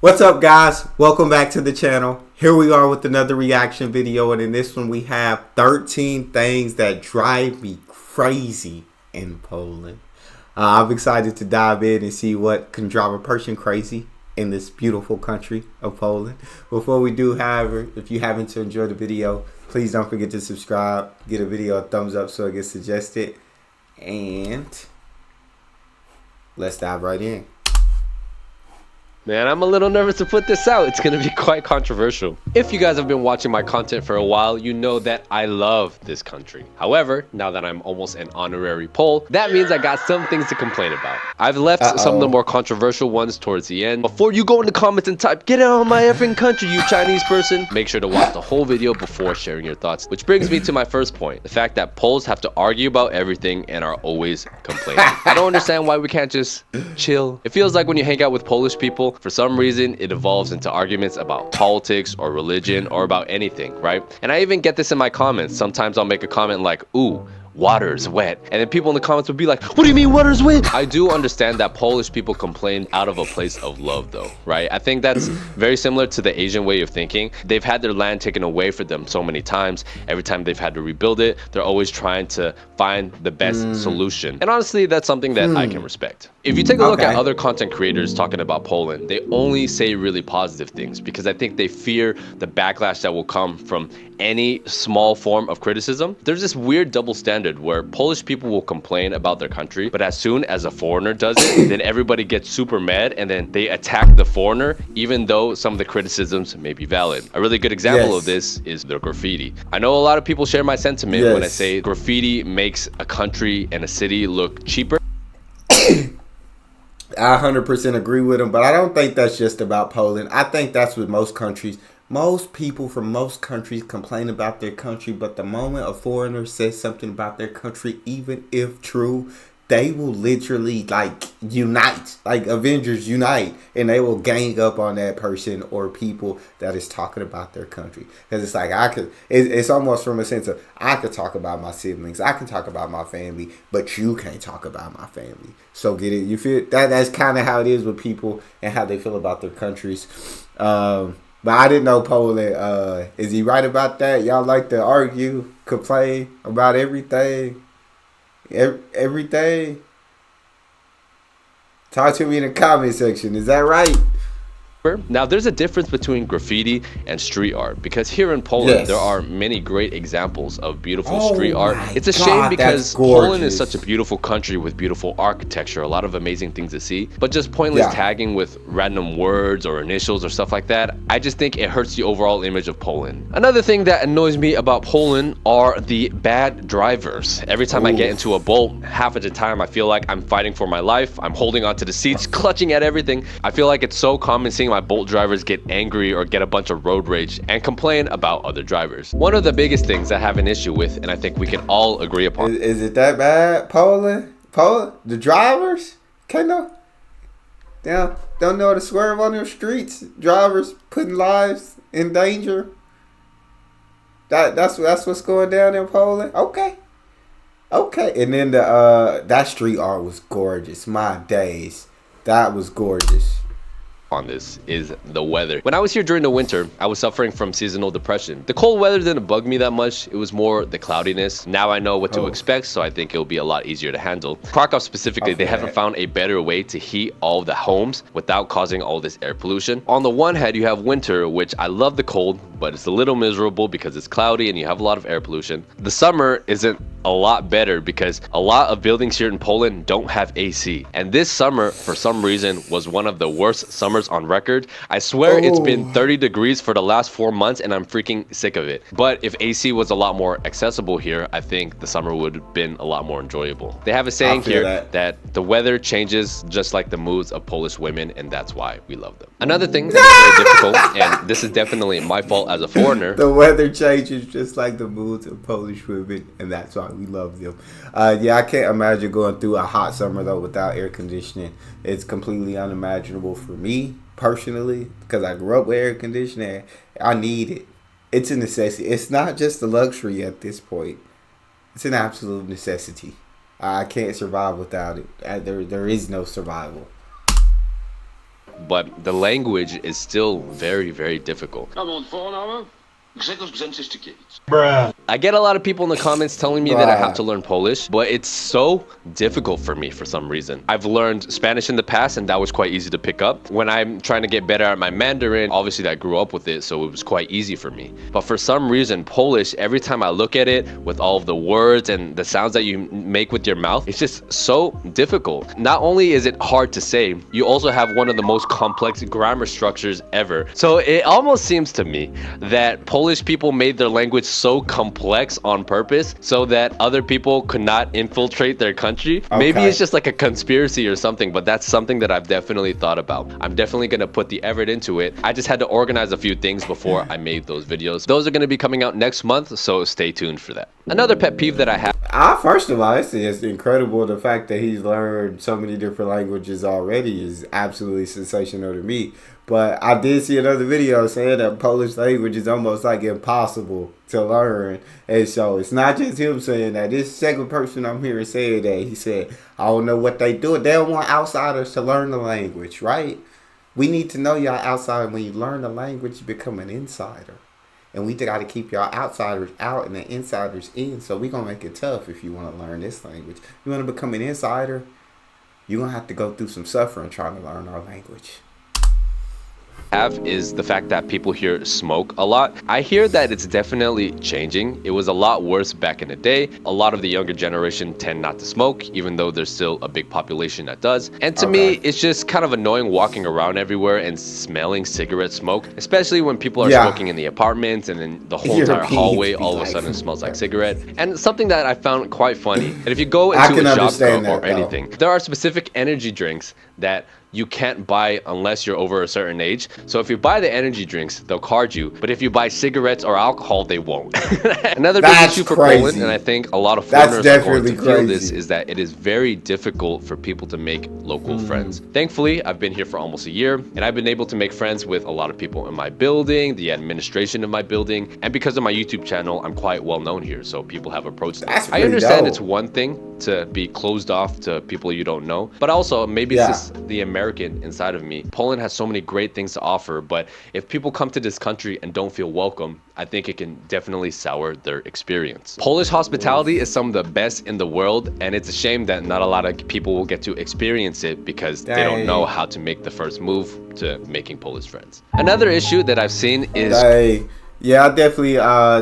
What's up, guys? Welcome back to the channel. Here we are with another reaction video, and in this one we have 13 things that drive me crazy in Poland. I'm excited to dive in and see what can drive a person crazy in this beautiful country of Poland. Before we do, however, if you haven't enjoyed the video, please don't forget to subscribe, give a video a thumbs up so it gets suggested, and let's dive right in. Man, I'm a little nervous to put this out. It's going to be quite controversial. If you guys have been watching my content for a while, you know that I love this country. However, now that I'm almost an honorary Pole, that means I got some things to complain about. I've left some of the more controversial ones towards the end. Before you go in the comments and type, "Get out of my effing country, you Chinese person," make sure to watch the whole video before sharing your thoughts. Which brings me to my first point, the fact that Poles have to argue about everything and are always complaining. I don't understand why we can't just chill. It feels like when you hang out with Polish people, for some reason, it evolves into arguments about politics or religion or about anything, right? And I even get this in my comments. Sometimes I'll make a comment like, "Ooh, water's wet," and then people in the comments would be like, "What do you mean water's wet?" I do understand that Polish people complain out of a place of love though, right? I think that's very similar to the Asian way of thinking. They've had their land taken away from them so many times. Every time they've had to rebuild it, they're always trying to find the best solution. And honestly, that's something that I can respect. If you take a look at other content creators talking about Poland, they only say really positive things because I think they fear the backlash that will come from any small form of criticism. There's this weird double standard where Polish people will complain about their country, but as soon as a foreigner does it, then everybody gets super mad and then they attack the foreigner, even though some of the criticisms may be valid. A really good example of this is the graffiti. I know a lot of people share my sentiment when I say graffiti makes a country and a city look cheaper. I 100% agree with him, but I don't think that's just about Poland. I think that's with most countries. Most people from most countries complain about their country, but the moment a foreigner says something about their country, even if true, they will literally unite, like Avengers unite, and they will gang up on that person or people that is talking about their country. Because it's like it's almost from a sense of, I could talk about my siblings, I can talk about my family, but you can't talk about my family. So get it? You feel that? That's kind of how it is with people and how they feel about their countries. But I didn't know Poland. Is he right about that? Y'all like to argue, complain about everything. Everything. Talk to me in the comment section. Is that right? Now, there's a difference between graffiti and street art because here in Poland, there are many great examples of beautiful street art. It's a shame because Poland is such a beautiful country with beautiful architecture, a lot of amazing things to see, but just pointless tagging with random words or initials or stuff like that, I just think it hurts the overall image of Poland. Another thing that annoys me about Poland are the bad drivers. Every time I get into a Bolt, half of the time I feel like I'm fighting for my life. I'm holding onto the seats, clutching at everything. I feel like it's so common seeing my Bolt drivers get angry or get a bunch of road rage and complain about other drivers. One of the biggest things I have an issue with, and I think we can all agree upon. Is it that bad, Poland? The drivers? Don't know how to swerve on their streets. Drivers putting lives in danger. That's what's going down in Poland. Okay. And then that street art was gorgeous. My days, that was gorgeous. On this is the weather. When I was here during the winter, I was suffering from seasonal depression. The cold weather didn't bug me that much. It was more the cloudiness. Now I know what to expect, so I think it'll be a lot easier to handle. Krakow specifically, they haven't found a better way to heat all of the homes without causing all this air pollution. On the one hand, you have winter, which I love the cold, but it's a little miserable because it's cloudy and you have a lot of air pollution. The summer isn't a lot better because a lot of buildings here in Poland don't have AC. And this summer, for some reason, was one of the worst summers on record. I swear it's been 30 degrees for the last 4 months and I'm freaking sick of it. But if AC was a lot more accessible here, I think the summer would have been a lot more enjoyable. They have a saying here that the weather changes just like the moods of Polish women, and that's why we love them. Another thing that's very difficult, and this is definitely my fault as a foreigner. The weather changes just like the moods of Polish women, and that's why we love them. Yeah, I can't imagine going through a hot summer though without air conditioning. It's completely unimaginable for me personally because I grew up with air conditioning. I need it. It's a necessity. It's not just a luxury at this point. It's an absolute necessity. I can't survive without it. There is no survival. but the language is still very, very difficult. I get a lot of people in the comments telling me that I have to learn Polish, but it's so difficult for me for some reason. I've learned Spanish in the past, and that was quite easy to pick up. When I'm trying to get better at my Mandarin, obviously I grew up with it, so it was quite easy for me. But for some reason, Polish, every time I look at it with all of the words and the sounds that you make with your mouth, it's just so difficult. Not only is it hard to say, you also have one of the most complex grammar structures ever. So it almost seems to me that Polish people made their language so complex on purpose so that other people could not infiltrate their country. Okay. Maybe it's just like a conspiracy or something, but that's something that I've definitely thought about. I'm definitely going to put the effort into it. I just had to organize a few things before I made those videos. Those are going to be coming out next month, so stay tuned for that. Another pet peeve that I have. First of all, it's incredible. The fact that he's learned so many different languages already is absolutely sensational to me. But I did see another video saying that Polish language is almost like impossible to learn. And so it's not just him saying that. This second person I'm hearing saying that, he said, I don't know what they do. They don't want outsiders to learn the language, right? We need to know y'all outside. When you learn the language, you become an insider. And we got to keep y'all outsiders out and the insiders in. So we're going to make it tough if you want to learn this language. You want to become an insider, you're going to have to go through some suffering trying to learn our language. Is the fact that people here smoke a lot. I hear that it's definitely changing. It was a lot worse back in the day. A lot of the younger generation tend not to smoke, even though there's still a big population that does. And to me, it's just kind of annoying walking around everywhere and smelling cigarette smoke, especially when people are smoking in the apartments and then the whole entire hallway all of a sudden smells like cigarette. And something that I found quite funny, and if you go into a Żabka or anything, there are specific energy drinks that you can't buy unless you're over a certain age. So if you buy the energy drinks, they'll card you. But if you buy cigarettes or alcohol, they won't. Another big issue for Poland, and I think a lot of foreigners are going to feel this, is that it is very difficult for people to make local friends. Thankfully, I've been here for almost a year, and I've been able to make friends with a lot of people in my building, the administration of my building, and because of my YouTube channel, I'm quite well known here, so people have approached me. I understand it's one thing to be closed off to people you don't know, but also maybe it's just the American inside of me. Poland has so many great things to offer, but if people come to this country and don't feel welcome, I think it can definitely sour their experience. Polish hospitality is some of the best in the world, and it's a shame that not a lot of people will get to experience it because they don't know how to make the first move to making Polish friends. Another issue that I've seen is yeah, I definitely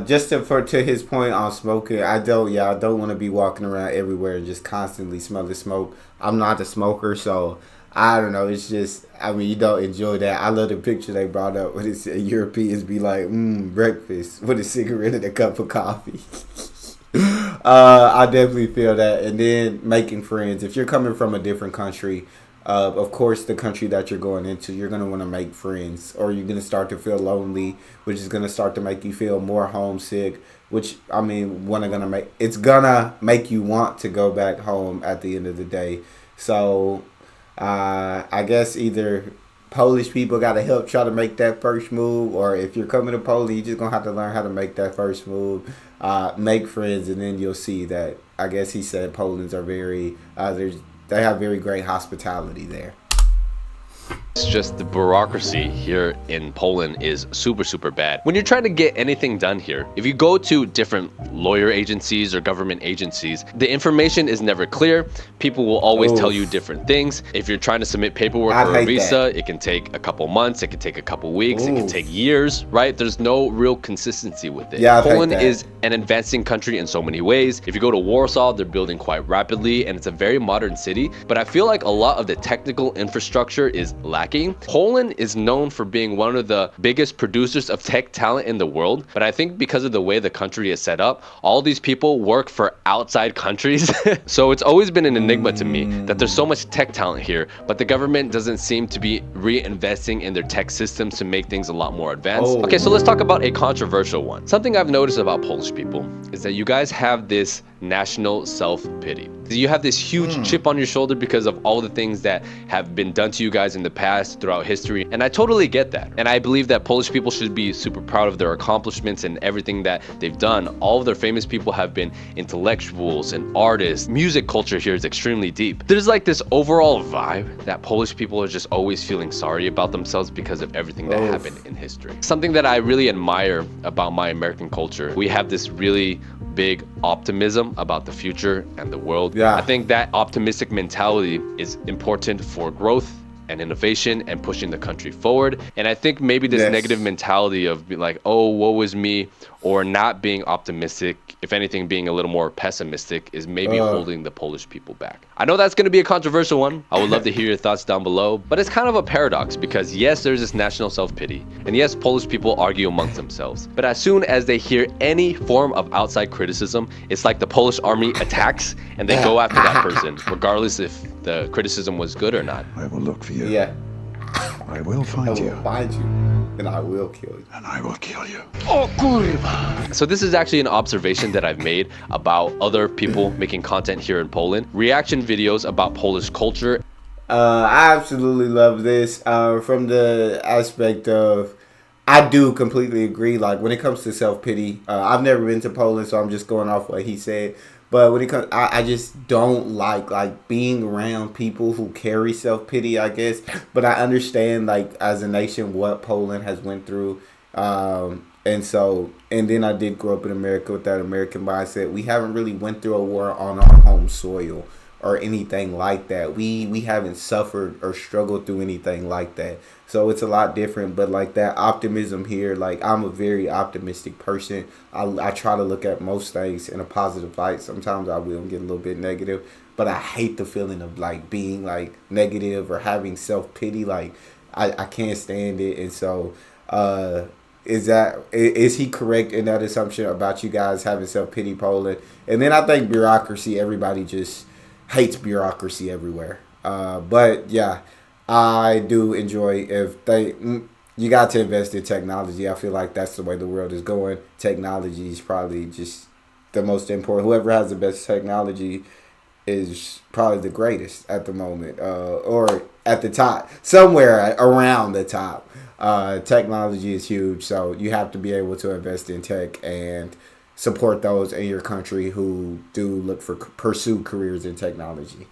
just to his point on smoking, I don't want to be walking around everywhere and just constantly smelling smoke. I'm not a smoker, so I don't know. It's just, I mean, you don't enjoy that. I love the picture they brought up when it said Europeans be like, breakfast with a cigarette and a cup of coffee. I definitely feel that. And then making friends. If you're coming from a different country, of course, the country that you're going into, you're going to want to make friends, or you're going to start to feel lonely, which is going to start to make you feel more homesick, which, I mean, it's going to make you want to go back home at the end of the day. So I guess either Polish people got to help try to make that first move, or if you're coming to Poland, you're just going to have to learn how to make that first move, make friends, and then you'll see that, I guess he said Poland's are very, they have very great hospitality there. It's just the bureaucracy here in Poland is super, super bad. When you're trying to get anything done here, if you go to different lawyer agencies or government agencies, the information is never clear. People will always tell you different things. If you're trying to submit paperwork for a visa, it can take a couple months, it can take a couple weeks, it can take years, right? There's no real consistency with it. Poland is an advancing country in so many ways. If you go to Warsaw, they're building quite rapidly, and it's a very modern city, but I feel like a lot of the technical infrastructure is lacking. Poland is known for being one of the biggest producers of tech talent in the world, but I think because of the way the country is set up, all these people work for outside countries. So it's always been an enigma to me that there's so much tech talent here, but the government doesn't seem to be reinvesting in their tech systems to make things a lot more advanced. Okay, so let's talk about a controversial one. Something I've noticed about Polish people is that you guys have this national self-pity. You have this huge chip on your shoulder because of all the things that have been done to you guys in the past throughout history. And I totally get that. And I believe that Polish people should be super proud of their accomplishments and everything that they've done. All of their famous people have been intellectuals and artists. Music culture here is extremely deep. There's like this overall vibe that Polish people are just always feeling sorry about themselves because of everything that happened in history. Something that I really admire about my American culture, we have this really big optimism about the future and the world. Yeah. I think that optimistic mentality is important for growth and innovation and pushing the country forward. And I think maybe this negative mentality of being like, oh, woe is me, or not being optimistic, if anything, being a little more pessimistic, is maybe holding the Polish people back. I know that's going to be a controversial one. I would love to hear your thoughts down below, but it's kind of a paradox because yes, there's this national self-pity, and yes, Polish people argue amongst themselves. But as soon as they hear any form of outside criticism, it's like the Polish army attacks and they go after that person, regardless if the criticism was good or not. I will look for you. Yeah. I will find you. Find you, and I will kill you. And I will kill you. So this is actually an observation that I've made about other people making content here in Poland. Reaction videos about Polish culture. I absolutely love this from the aspect of, I do completely agree. Like when it comes to self-pity, I've never been to Poland, so I'm just going off what he said. But when it comes, I just don't like being around people who carry self-pity, I guess. But I understand, like, as a nation, what Poland has went through. And then I did grow up in America with that American mindset. We haven't really went through a war on our home soil or anything like that. We haven't suffered or struggled through anything like that. So it's a lot different. But like that optimism here, like I'm a very optimistic person. I try to look at most things in a positive light. Sometimes I will get a little bit negative, but I hate the feeling of like being like negative or having self-pity. Like I can't stand it. And so is he correct in that assumption about you guys having self-pity, Poland? And then I think bureaucracy, everybody just hates bureaucracy everywhere. But yeah, I do enjoy you got to invest in technology. I feel like that's the way the world is going. Technology is probably just the most important. Whoever has the best technology is probably the greatest at the moment, or at the top, somewhere around the top. Technology is huge, so you have to be able to invest in tech and support those in your country who do pursue careers in technology.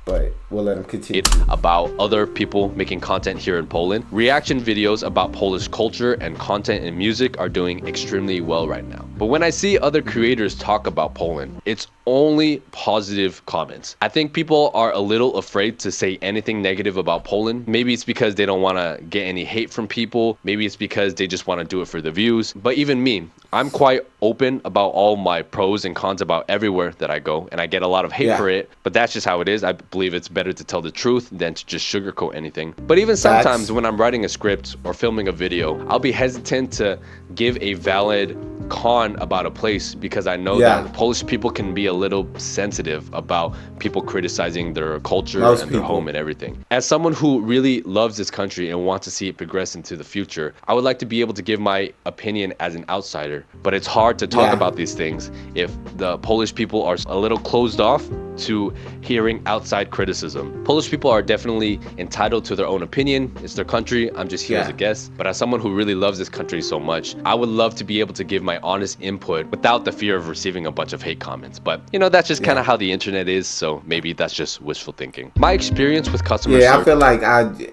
But we'll let them continue. About other people making content here in Poland. Reaction videos about Polish culture and content and music are doing extremely well right now. But when I see other creators talk about Poland, it's only positive comments. I think people are a little afraid to say anything negative about Poland. Maybe it's because they don't want to get any hate from people. Maybe it's because they just want to do it for the views. But even me, I'm quite open about all my pros and cons about everywhere that I go, and I get a lot of hate for it, but that's just how it is. I believe it's better to tell the truth than to just sugarcoat anything. But even sometimes when I'm writing a script or filming a video, I'll be hesitant to give a valid con about a place because I know that Polish people can be a little sensitive about people criticizing their culture their home and everything. As someone who really loves this country and wants to see it progress into the future, I would like to be able to give my opinion as an outsider, but it's hard to talk about these things if the Polish people are a little closed off to hearing outside criticism. Polish people are definitely entitled to their own opinion. It's their country. I'm just here as a guest. But as someone who really loves this country so much, I would love to be able to give my honest input without the fear of receiving a bunch of hate comments. But you know, that's just kind of how the internet is. So maybe that's just wishful thinking. My experience with customer service. I feel like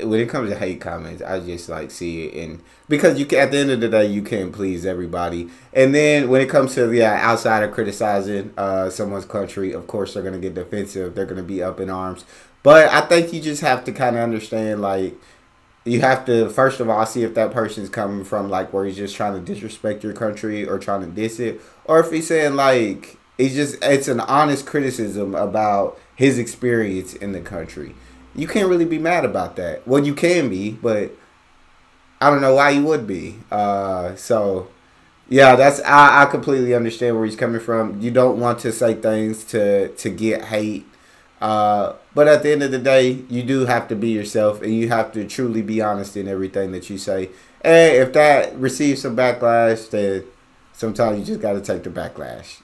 when it comes to hate comments, I just like see it, and because you can, at the end of the day, you can't please everybody. And then when it comes to outsider criticizing someone's country, of course they're gonna get defensive. They're gonna be up in arms. But I think you just have to kind of understand, like, you have to first of all see if that person's coming from like where he's just trying to disrespect your country or trying to diss it, or if he's saying like it's an honest criticism about his experience in the country. You can't really be mad about that. Well, you can be, but I don't know why you would be. So yeah, I completely understand where he's coming from. You don't want to say things to get hate. But at the end of the day, you do have to be yourself, and you have to truly be honest in everything that you say. And if that receives some backlash, then sometimes you just got to take the backlash.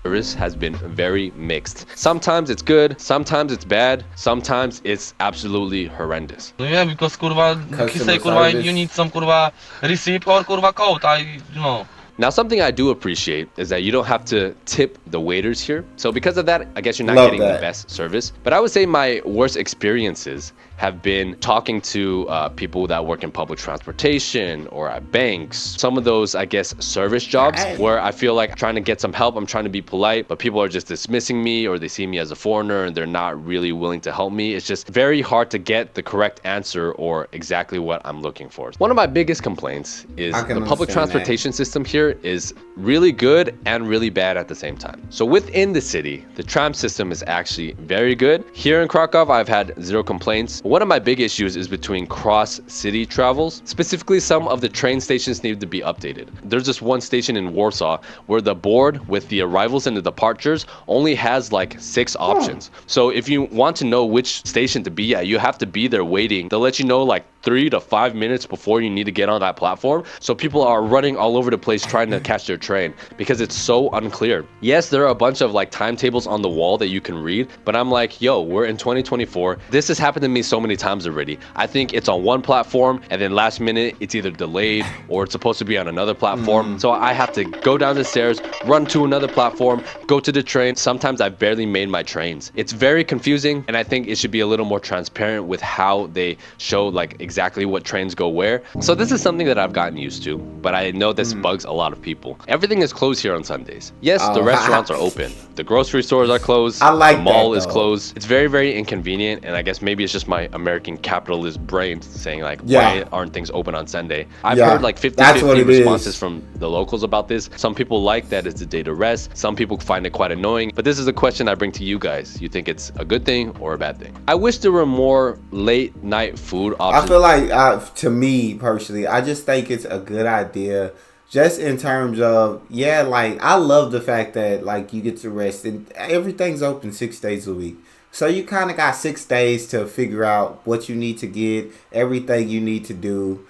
service has been very mixed. Sometimes it's good, sometimes it's bad, sometimes it's absolutely horrendous. No yeah, because kurwa, he Customer say kurwa, service. you need some kurwa receipt or kurwa code. Now, something I do appreciate is that you don't have to tip the waiters here. So because of that, I guess you're not Love getting the that. best service. But I would say my worst experiences have been talking to people that work in public transportation or at banks. Some of those, I guess, service jobs Right. where I feel like trying to get some help, I'm trying to be polite, but people are just dismissing me or they see me as a foreigner and they're not really willing to help me. It's just very hard to get the correct answer or exactly what I'm looking for. One of my biggest complaints is I can the public understand that. transportation system here is really good and really bad at the same time. So within the city, the tram system is actually very good. Here in Krakow, I've had zero complaints. One of my big issues is between cross-city travels. Specifically, some of the train stations need to be updated. There's this one station in Warsaw where the board with the arrivals and the departures only has like 6 options. So if you want to know which station to be at, you have to be there waiting. They'll let you know like 3 to 5 minutes before you need to get on that platform. So people are running all over the place trying to catch their train because it's so unclear. Yes, there are a bunch of like timetables on the wall that you can read, but I'm like, yo, we're in 2024. This has happened to me so many times already. I think it's on one platform and then last minute it's either delayed or it's supposed to be on another platform. So I have to go down the stairs, run to another platform, go to the train. Sometimes I barely made my trains. It's very confusing, and I think it should be a little more transparent with how they show like exactly what trains go where. So this is something that I've gotten used to, but I know this bugs a lot of people. Everything is closed here on Sundays. Yes, the Oh. restaurants are open. The grocery stores are closed. I like the mall that, is though. closed. It's very, very inconvenient, and I guess maybe it's just my American capitalist brain saying like, Yeah. why aren't things open on Sunday? I've Yeah, heard like that's what 50-50 it is. responses from the locals about this. Some people like that it's a day to rest. Some people find it quite annoying. But this is a question I bring to you guys. You think it's a good thing or a bad thing? I wish there were more late night food options. I feel like, to me personally, I just think it's a good idea. Just in terms of, yeah, like, I love the fact that, like, you get to rest and everything's open 6 days a week. So you kind of got 6 days to figure out what you need to get, everything you need to do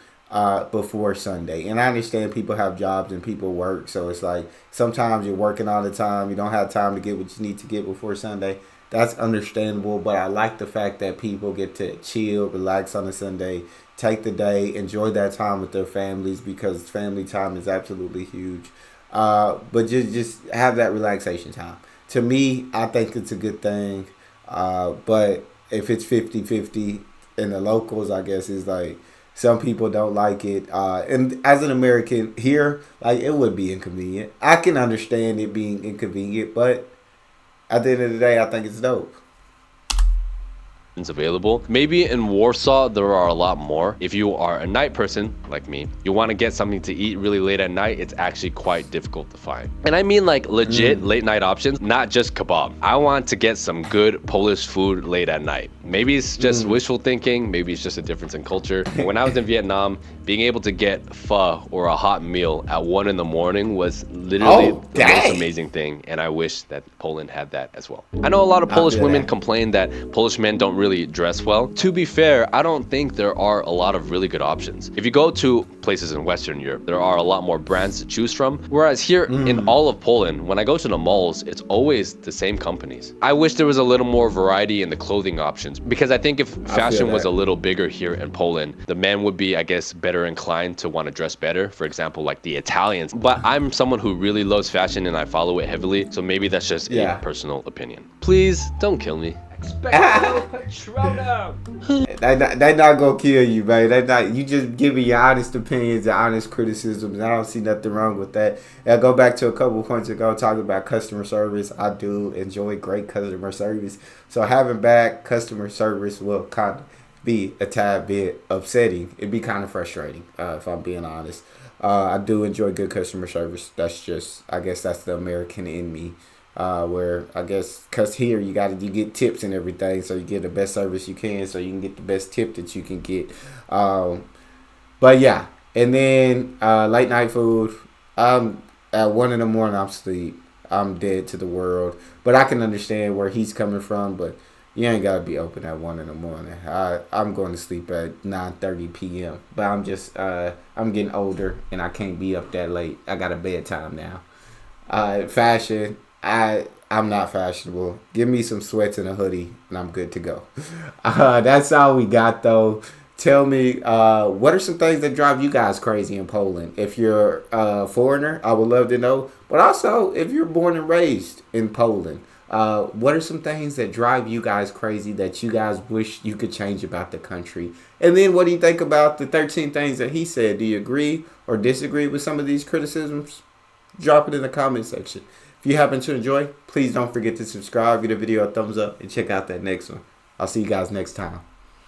before Sunday. And I understand people have jobs and people work. So it's like sometimes you're working all the time. You don't have time to get what you need to get before Sunday. That's understandable. But I like the fact that people get to chill, relax on a Sunday, take the day, enjoy that time with their families, because family time is absolutely huge. But just have that relaxation time. To me, I think it's a good thing. But if it's 50-50 in the locals, I guess is like some people don't like it. And as an American here, like, it would be inconvenient. I can understand it being inconvenient, but at the end of the day, I think it's dope. Available. Maybe in Warsaw there are a lot more. If you are a night person like me, you want to get something to eat really late at night, it's actually quite difficult to find. And I mean like legit late night options, not just kebab. I want to get some good Polish food late at night. Maybe it's just wishful thinking, maybe it's just a difference in culture. But when I was in Vietnam, being able to get pho or a hot meal at 1 in the morning was literally Oh, the most dang. amazing thing, and I wish that Poland had that as well. I know a lot of Polish feel women that. complain that Polish men don't really dress well. To be fair, I don't think there are a lot of really good options. If you go to places in Western Europe, there are a lot more brands to choose from. Whereas here in all of Poland, when I go to the malls, it's always the same companies. I wish there was a little more variety in the clothing options, because I think if fashion was that. a little bigger here in Poland, the men would be, I guess, better inclined to want to dress better. For example, like the Italians. But I'm someone who really loves fashion and I follow it heavily, so maybe that's just Yeah. a personal opinion. Please don't kill me. They not gonna kill you, man. They not. You just giving your honest opinions and honest criticisms. I don't see nothing wrong with that. And I go back to a couple points ago talking about customer service. I do enjoy great customer service. So having bad customer service will kind of be a tad bit upsetting. It'd be kind of frustrating, if I'm being honest. I do enjoy good customer service. That's just, I guess that's the American in me. Where I guess, cause here you get tips and everything, so you get the best service you can, so you can get the best tip that you can get. But yeah, and then late night food. At 1 in the morning, I'm asleep. I'm dead to the world. But I can understand where he's coming from. But you ain't gotta be open at 1 in the morning. I'm going to sleep at 9:30 p.m. But I'm just I'm getting older and I can't be up that late. I got a bedtime now. Fashion. I'm not fashionable. Give me some sweats and a hoodie, and I'm good to go. That's all we got, though. Tell me, what are some things that drive you guys crazy in Poland? If you're a foreigner, I would love to know. But also, if you're born and raised in Poland, what are some things that drive you guys crazy that you guys wish you could change about the country? And then what do you think about the 13 things that he said? Do you agree or disagree with some of these criticisms? Drop it in the comment section. If you happen to enjoy, please don't forget to subscribe, give the video a thumbs up, and check out that next one. I'll see you guys next time.